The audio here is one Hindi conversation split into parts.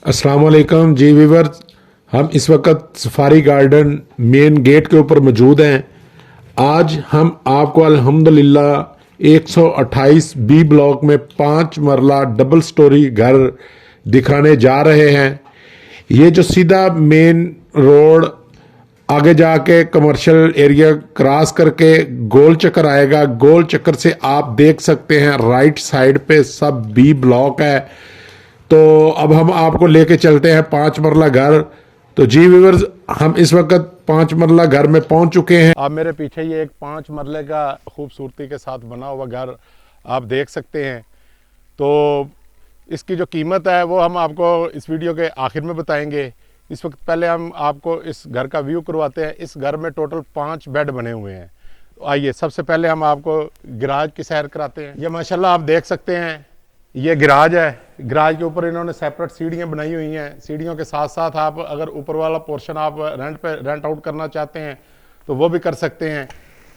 अस्सलाम वालेकुम जी वीवर्स। हम इस वक्त सफारी गार्डन मेन गेट के ऊपर मौजूद हैं। आज हम आपको अल्हम्दुलिल्लाह 128 बी ब्लॉक में 5 मरला डबल स्टोरी घर दिखाने जा रहे हैं। ये जो सीधा मेन रोड आगे जाके कमर्शियल एरिया क्रॉस करके गोल चक्कर आएगा। गोल चक्कर से आप देख सकते हैं राइट साइड पे सब बी ब्लॉक है। तो अब हम आपको लेके चलते हैं 5 मरला घर। तो जी व्यूअर्स, हम इस वक्त 5 मरला घर में पहुंच चुके हैं। आप मेरे पीछे ये एक 5 मरले का खूबसूरती के साथ बना हुआ घर आप देख सकते हैं। तो इसकी जो कीमत है वो हम आपको इस वीडियो के आखिर में बताएंगे। इस वक्त पहले हम आपको इस घर का व्यू करवाते हैं। इस घर में टोटल 5 बेड बने हुए हैं। तो आइए सबसे पहले हम आपको गराज की सैर कराते हैं। ये माशाल्लाह आप देख सकते हैं, ये गराज है। गराज के ऊपर इन्होंने सेपरेट सीढ़ियाँ बनाई हुई हैं। सीढ़ियों के साथ साथ आप अगर ऊपर वाला पोर्शन आप रेंट आउट करना चाहते हैं तो वो भी कर सकते हैं।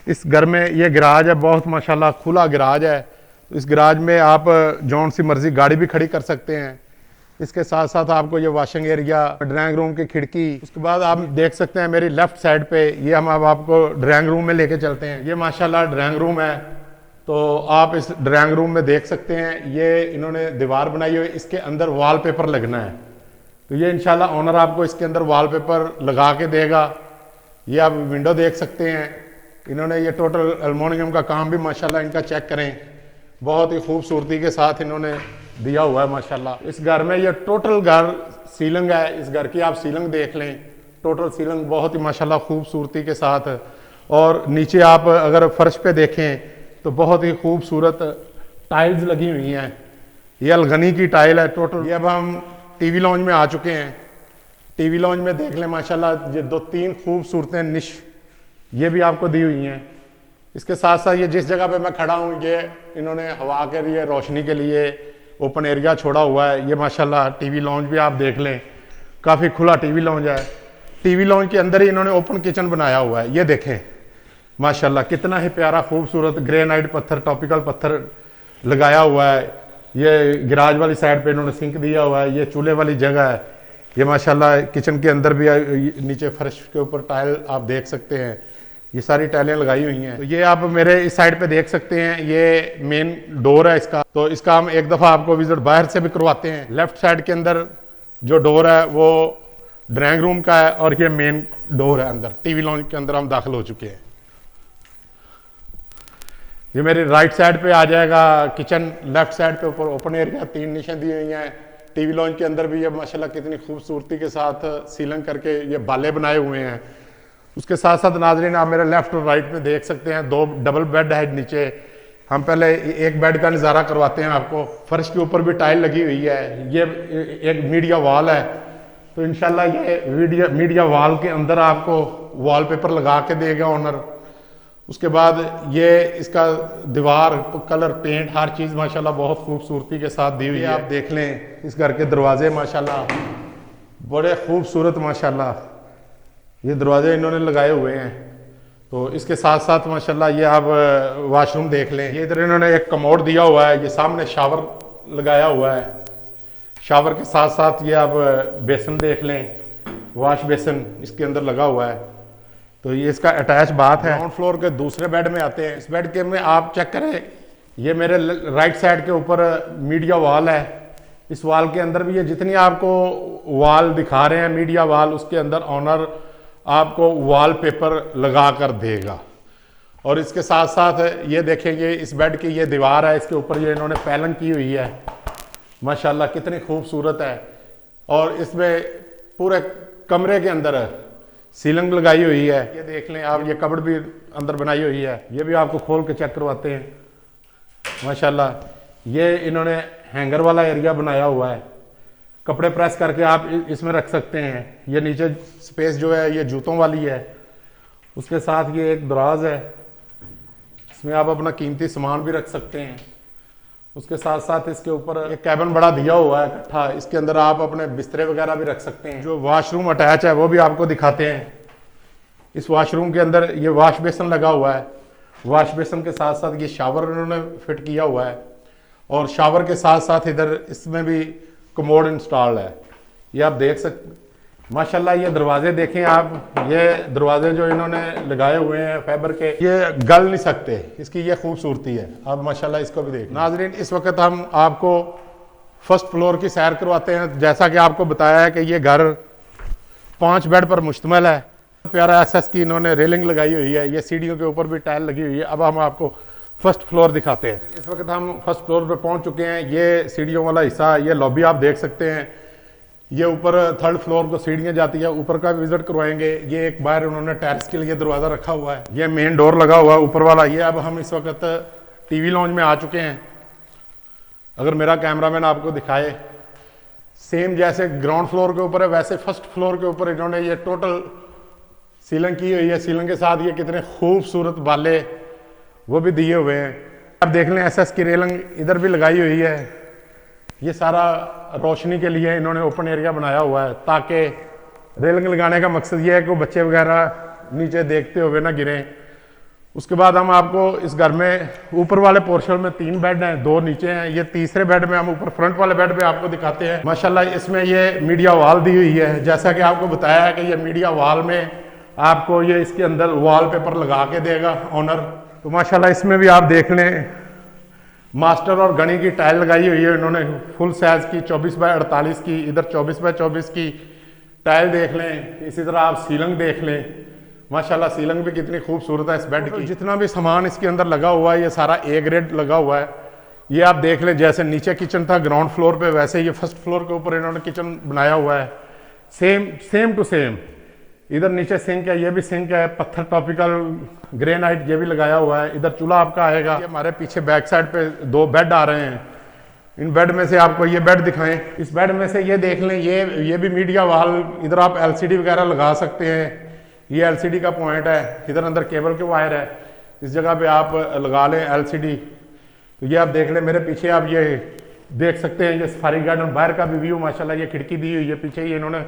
इस घर में ये गराज है, बहुत माशाल्लाह खुला गराज है। इस गराज में आप जौन सी मर्जी गाड़ी भी खड़ी कर सकते हैं। इसके साथ साथ आपको ये वॉशिंग एरिया, ड्राइंग रूम की खिड़की, उसके बाद आप देख सकते हैं मेरी लेफ्ट साइड पे ये हम अब आपको ड्राइंग रूम में लेके चलते हैं। ये माशाल्लाह ड्राइंग रूम है। तो आप इस ड्राइंग रूम में देख सकते हैं ये इन्होंने दीवार बनाई हुई, इसके अंदर वॉलपेपर लगना है। तो ये इंशाल्लाह ओनर आपको इसके अंदर वॉलपेपर लगा के देगा। ये आप विंडो देख सकते हैं, इन्होंने ये टोटल एल्युमिनियम का काम भी माशाल्लाह इनका चेक करें, बहुत ही खूबसूरती के साथ इन्होंने दिया हुआ है माशाल्लाह। इस घर में ये टोटल घर सीलिंग है। इस घर की आप सीलिंग देख लें, टोटल सीलिंग बहुत ही माशाल्लाह खूबसूरती के साथ। और नीचे आप अगर फर्श पे देखें तो बहुत ही खूबसूरत टाइल्स लगी हुई हैं। ये अलगनी की टाइल है टोटल। ये अब हम टीवी लॉन्ज में आ चुके हैं। टीवी लॉन्ज में देख लें माशाल्लाह ये 2-3 खूबसूरतें निश ये भी आपको दी हुई हैं। इसके साथ साथ ये जिस जगह पे मैं खड़ा हूँ ये इन्होंने हवा के लिए, रोशनी के लिए ओपन एरिया छोड़ा हुआ है। ये माशाल्लाह टीवी लॉन्ज भी आप देख लें, काफ़ी खुला टीवी लॉन्ज है। टीवी लॉन्ज के अंदर ही इन्होंने ओपन किचन बनाया हुआ है। ये देखें माशाल्लाह कितना ही प्यारा खूबसूरत ग्रेनाइट पत्थर, टॉपिकल पत्थर लगाया हुआ है। ये गैराज वाली साइड पे इन्होंने सिंक दिया हुआ है। ये चूल्हे वाली जगह है। ये माशाल्लाह किचन के अंदर भी नीचे फर्श के ऊपर टाइल आप देख सकते हैं, ये सारी टाइलें लगाई हुई हैं। तो ये आप मेरे इस साइड पे देख सकते हैं, ये मेन डोर है इसका। तो इसका हम एक दफ़ा आपको विजिट बाहर से भी करवाते हैं। लेफ्ट साइड के अंदर जो डोर है वो ड्राइंग रूम का है और ये मेन डोर है अंदर। टीवी लॉन्ज के अंदर हम दाखिल हो चुके हैं। ये मेरी राइट साइड पे आ जाएगा किचन। लेफ्ट साइड पे ऊपर ओपन एरिया, 3 निशान दी हुई हैं। टीवी लॉन्ज के अंदर भी ये माशाल्लाह कितनी खूबसूरती के साथ सीलिंग करके ये बाले बनाए हुए हैं। उसके साथ साथ नाजरीन आप मेरे लेफ्ट और राइट में देख सकते हैं 2 डबल बेड है नीचे। हम पहले एक बेड का नज़ारा करवाते हैं आपको। फर्श के ऊपर भी टाइल लगी हुई है। ये एक मीडिया वॉल है। तो इंशाल्लाह ये मीडिया वॉल के अंदर आपको वॉलपेपर लगा के देगा ओनर। उसके बाद ये इसका दीवार कलर, पेंट, हर चीज़ माशाल्लाह बहुत खूबसूरती के साथ दी हुई है। आप देख लें इस घर के दरवाजे माशाल्लाह बड़े खूबसूरत माशाल्लाह ये दरवाजे इन्होंने लगाए हुए हैं। तो इसके साथ साथ माशाल्लाह ये आप वॉशरूम देख लें। ये इधर इन्होंने एक कमोड दिया हुआ है। ये सामने शावर लगाया हुआ है। शावर के साथ साथ ये आप बेसन देख लें, वॉश बेसन इसके अंदर लगा हुआ है। तो ये इसका अटैच बाथ है। ग्राउंड फ्लोर के दूसरे बेड में आते हैं। इस बेड के में आप चेक करें, ये मेरे राइट साइड के ऊपर मीडिया वॉल है। इस वॉल के अंदर भी ये जितनी आपको वॉल दिखा रहे हैं मीडिया वॉल, उसके अंदर ऑनर आपको वॉलपेपर लगा कर देगा। और इसके साथ साथ ये देखेंगे इस बेड की ये दीवार है, इसके ऊपर ये इन्होंने पैलिंग की हुई है माशाल्लाह कितनी खूबसूरत है। और इसमें पूरे कमरे के अंदर सीलिंग लगाई हुई है। ये देख लें आप, ये कबर्ड भी अंदर बनाई हुई है। ये भी आपको खोल के चेक करवाते हैं माशाल्लाह। ये इन्होंने हैंगर वाला एरिया बनाया हुआ है, कपड़े प्रेस करके आप इसमें रख सकते हैं। ये नीचे स्पेस जो है ये जूतों वाली है। उसके साथ ये एक दराज है, इसमें आप अपना कीमती सामान भी रख सकते हैं। उसके साथ साथ इसके ऊपर एक कैबिन बड़ा दिया हुआ है इकट्ठा, इसके अंदर आप अपने बिस्तरे वगैरह भी रख सकते हैं। जो वॉशरूम अटैच है वो भी आपको दिखाते हैं। इस वॉशरूम के अंदर ये वॉश बेसन लगा हुआ है। वॉश बेसन के साथ साथ ये शावर इन्होंने फिट किया हुआ है। और शावर के साथ साथ इधर इसमें भी कमोड इंस्टॉल्ड है। ये आप देख सकते माशाल्लाह। ये दरवाजे देखें आप, ये दरवाजे जो इन्होंने लगाए हुए हैं फाइबर के, ये गल नहीं सकते, इसकी ये खूबसूरती है। आप माशाल्लाह इसको भी देख नाज़रीन। इस वक्त हम आपको फर्स्ट फ्लोर की सैर करवाते हैं। जैसा कि आपको बताया है कि ये घर 5 बेड पर मुश्तमिल है। प्यारा एसएस की इन्होंने रेलिंग लगाई हुई है, ये सीढ़ियों के ऊपर भी टाइल लगी हुई है। अब हम आपको फर्स्ट फ्लोर दिखाते हैं। इस वक्त हम फर्स्ट फ्लोर पे पहुंच चुके हैं। ये सीढ़ियों वाला हिस्सा, ये लॉबी आप देख सकते हैं। ये ऊपर 3rd फ्लोर को सीढ़ियाँ जाती है, ऊपर का भी विजिट करवाएंगे। ये एक बाहर उन्होंने टेरेस के लिए दरवाज़ा रखा हुआ है। ये मेन डोर लगा हुआ है ऊपर वाला। ये अब हम इस वक्त टीवी लॉन्ज में आ चुके हैं। अगर मेरा कैमरामैन आपको दिखाए, सेम जैसे ग्राउंड फ्लोर के ऊपर है वैसे फर्स्ट फ्लोर के ऊपर इन्होंने ये टोटल सीलिंग की हुई है। सीलिंग के साथ ये कितने खूबसूरत बाले वो भी दिए हुए हैं। आप देख लें एसएस की रेलिंग इधर भी लगाई हुई है। ये सारा रोशनी के लिए इन्होंने ओपन एरिया बनाया हुआ है, ताकि रेलिंग लगाने का मकसद ये है कि बच्चे वगैरह नीचे देखते हुए ना गिरें। उसके बाद हम आपको इस घर में ऊपर वाले पोर्शन में 3 बेड हैं, 2 नीचे हैं। ये तीसरे बेड में हम ऊपर फ्रंट वाले बेड पे आपको दिखाते हैं। माशाल्लाह इसमें ये मीडिया वॉल दी हुई है। जैसा कि आपको बताया है कि ये मीडिया वॉल में आपको ये इसके अंदर वॉलपेपर लगा के देगा ऑनर। तो माशाल्लाह इसमें भी आप देख लें, मास्टर और गणी की टाइल लगाई हुई है इन्होंने फुल साइज की 24x48 की। इधर 24x24 की टाइल देख लें। इसी तरह आप सीलिंग देख लें। माशाल्लाह सीलिंग भी कितनी खूबसूरत है इस बेड की। जितना भी सामान इसके अंदर लगा हुआ है ये सारा A ग्रेड लगा हुआ है। ये आप देख लें, जैसे नीचे किचन था ग्राउंड फ्लोर पे, वैसे ये फर्स्ट फ्लोर के ऊपर इन्होंने किचन बनाया हुआ है। Same to same. इधर नीचे सिंक है, ये भी सिंक है, पत्थर टॉपिकल ग्रेनाइट ये भी लगाया हुआ है। इधर चूल्हा आपका आएगा। ये हमारे पीछे बैक साइड पे 2 बेड आ रहे हैं। इन बेड में से आपको ये बेड दिखाएं। इस बेड में से ये देख लें, ये भी मीडिया वॉल। इधर आप LCD वगैरह लगा सकते हैं। ये LCD का पॉइंट है। इधर अंदर केबल के वायर है, इस जगह पे आप लगा लें LCD। तो ये आप देख लें, मेरे पीछे आप ये देख सकते हैं, ये सफारी गार्डन बाहर का भी व्यू। माशाल्लाह ये खिड़की दी हुई है पीछे ही इन्होंने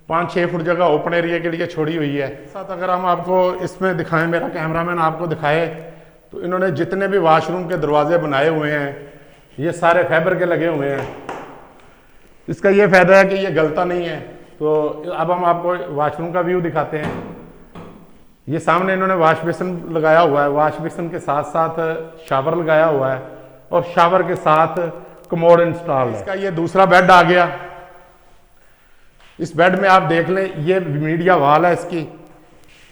5-6 फुट जगह ओपन एरिया के लिए छोड़ी हुई है। साथ अगर हम आपको इसमें दिखाएं, मेरा कैमरामैन आपको दिखाए, तो इन्होंने जितने भी वाशरूम के दरवाजे बनाए हुए हैं ये सारे फाइबर के लगे हुए हैं। इसका ये फायदा है कि ये गलता नहीं है। तो अब हम आपको वाशरूम का व्यू दिखाते हैं। ये सामने इन्होंने वॉश बेसिन लगाया हुआ है। वॉश बेसिन के साथ साथ शावर लगाया हुआ है और शावर के साथ कमोड इंस्टॉल है। इसका ये दूसरा बेड आ गया। इस बेड में आप देख लें, ये मीडिया वॉल है इसकी।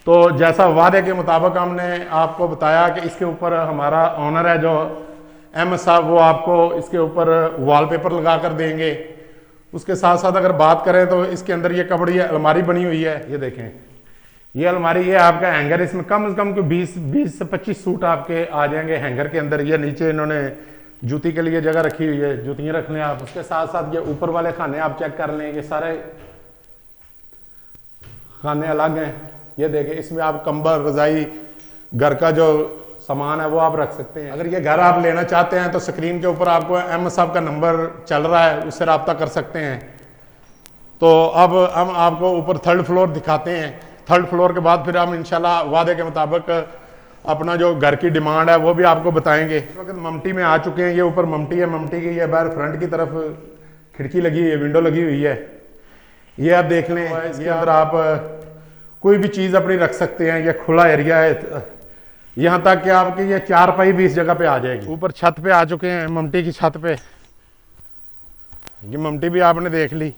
तो जैसा वादे के मुताबिक हमने आपको बताया कि इसके ऊपर हमारा ऑनर है जो MS साहब, वो आपको इसके ऊपर वॉलपेपर लगा कर देंगे। उसके साथ साथ अगर बात करें तो इसके अंदर ये कबड़ी अलमारी बनी हुई है। ये देखें, ये अलमारी, ये आपका हैंगर, इसमें कम से कम 20 से 25 सूट आपके आ जाएंगे हैंगर के अंदर। ये नीचे इन्होंने जूती के लिए जगह रखी हुई है, जूतियाँ रख लें आप। उसके साथ साथ ये ऊपर वाले खाने आप चेक कर लें, ये सारे खाने अलग हैं। ये देखें, इसमें आप कंबल, रजाई, घर का जो सामान है वो आप रख सकते हैं। अगर ये घर आप लेना चाहते हैं तो स्क्रीन के ऊपर आपको MS साहब का नंबर चल रहा है, उससे रब्ता कर सकते हैं। तो अब हम आपको ऊपर 3rd फ्लोर दिखाते हैं। 3rd फ्लोर के बाद फिर हम इंशाल्लाह वादे के मुताबिक अपना जो घर की डिमांड है वो भी आपको बताएंगे। इस वक्त ममटी में आ चुके हैं। ये ऊपर ममटी है, ममटी की ये बाहर फ्रंट की तरफ खिड़की लगी हुई है, विंडो लगी हुई है। ये आप देख लें, इसके अंदर आप कोई भी चीज़ अपनी रख सकते हैं। ये खुला एरिया है, यहाँ तक कि आपकी ये 4 पाई भी इस जगह पे आ जाएगी। ऊपर छत पे आ चुके हैं, ममटी की छत पे। ये ममटी भी आपने देख ली।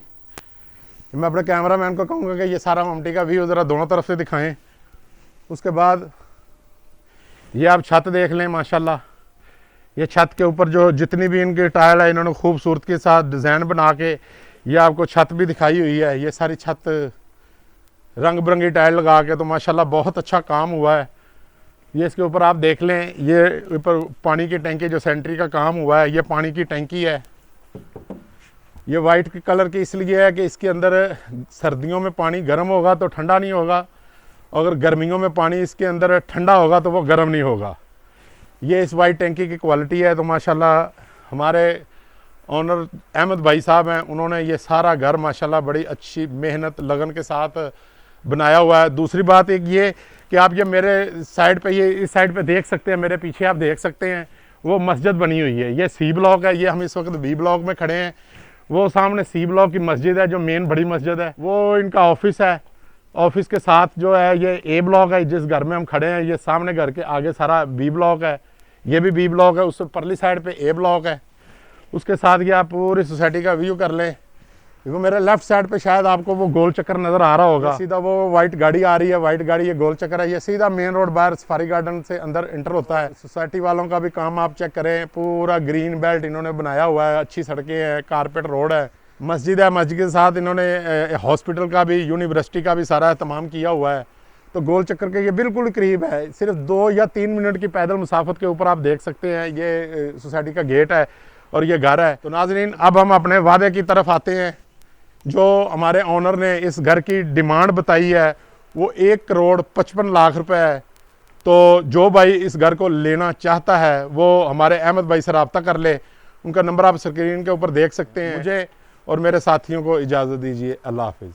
मैं अपने कैमरामैन को कहूँगा कि ये सारा ममटी का व्यू ज़रा दोनों तरफ से दिखाएं। उसके बाद ये आप छत देख लें। माशाल्लाह ये छत के ऊपर जो जितनी भी इनकी टाइल है इन्होंने खूबसूरत के साथ डिज़ाइन बना के ये आपको छत भी दिखाई हुई है। ये सारी छत रंग बिरंगी टाइल लगा के, तो माशाल्लाह बहुत अच्छा काम हुआ है। ये इसके ऊपर आप देख लें, ये ऊपर पानी की टंकी जो सेंट्री का काम हुआ है, ये पानी की टंकी है। ये वाइट कलर की इसलिए है कि इसके अंदर सर्दियों में पानी गर्म होगा तो ठंडा नहीं होगा, अगर गर्मियों में पानी इसके अंदर ठंडा होगा तो वो गर्म नहीं होगा। ये इस वाइट टंकी की क्वालिटी है। तो माशाल्लाह हमारे ऑनर अहमद भाई साहब हैं, उन्होंने ये सारा घर माशाल्लाह बड़ी अच्छी मेहनत लगन के साथ बनाया हुआ है। दूसरी बात एक ये कि आप ये मेरे साइड पे, ये इस साइड पे देख सकते हैं, मेरे पीछे आप देख सकते हैं वो मस्जिद बनी हुई है। ये C ब्लॉक है, ये हम इस वक्त B ब्लॉक में खड़े हैं। वो सामने सी ब्लॉक की मस्जिद है जो मेन बड़ी मस्जिद है, वो इनका ऑफिस है। ऑफिस के साथ जो है ये ए ब्लॉक है, जिस घर में हम खड़े हैं ये सामने घर के आगे सारा बी ब्लॉक है, ये भी बी ब्लॉक है, उससे परली साइड पे ए ब्लॉक है। उसके साथ ये आप पूरी सोसाइटी का व्यू कर लें। देखो मेरे लेफ्ट साइड पे शायद आपको वो गोल चक्कर नज़र आ रहा होगा, सीधा वो वाइट गाड़ी आ रही है, वाइट गाड़ी ये गोल चक्कर है, ये सीधा मेन रोड बाहर सफारी गार्डन से अंदर इंटर होता है। सोसाइटी वालों का भी काम आप चेक करें, पूरा ग्रीन बेल्ट इन्होंने बनाया हुआ है, अच्छी सड़कें हैं, कारपेट रोड है, मस्जिद है, मस्जिद के साथ इन्होंने हॉस्पिटल का भी, यूनिवर्सिटी का भी सारा एहतमाम किया हुआ है। तो गोल चक्कर के ये बिल्कुल करीब है, सिर्फ 2 या 3 मिनट की पैदल मुसाफत के ऊपर आप देख सकते हैं ये सोसाइटी का गेट है और ये घर है। तो नाज़रीन अब हम अपने वादे की तरफ आते हैं। जो हमारे ऑनर ने इस घर की डिमांड बताई है वो 1,55,00,000 रुपए है। तो जो भाई इस घर को लेना चाहता है वो हमारे अहमद भाई से रब्ता कर ले, उनका नंबर आप स्क्रीन के ऊपर देख सकते हैं। मुझे और मेरे साथियों को इजाज़त दीजिए, अल्लाह हाफिज़।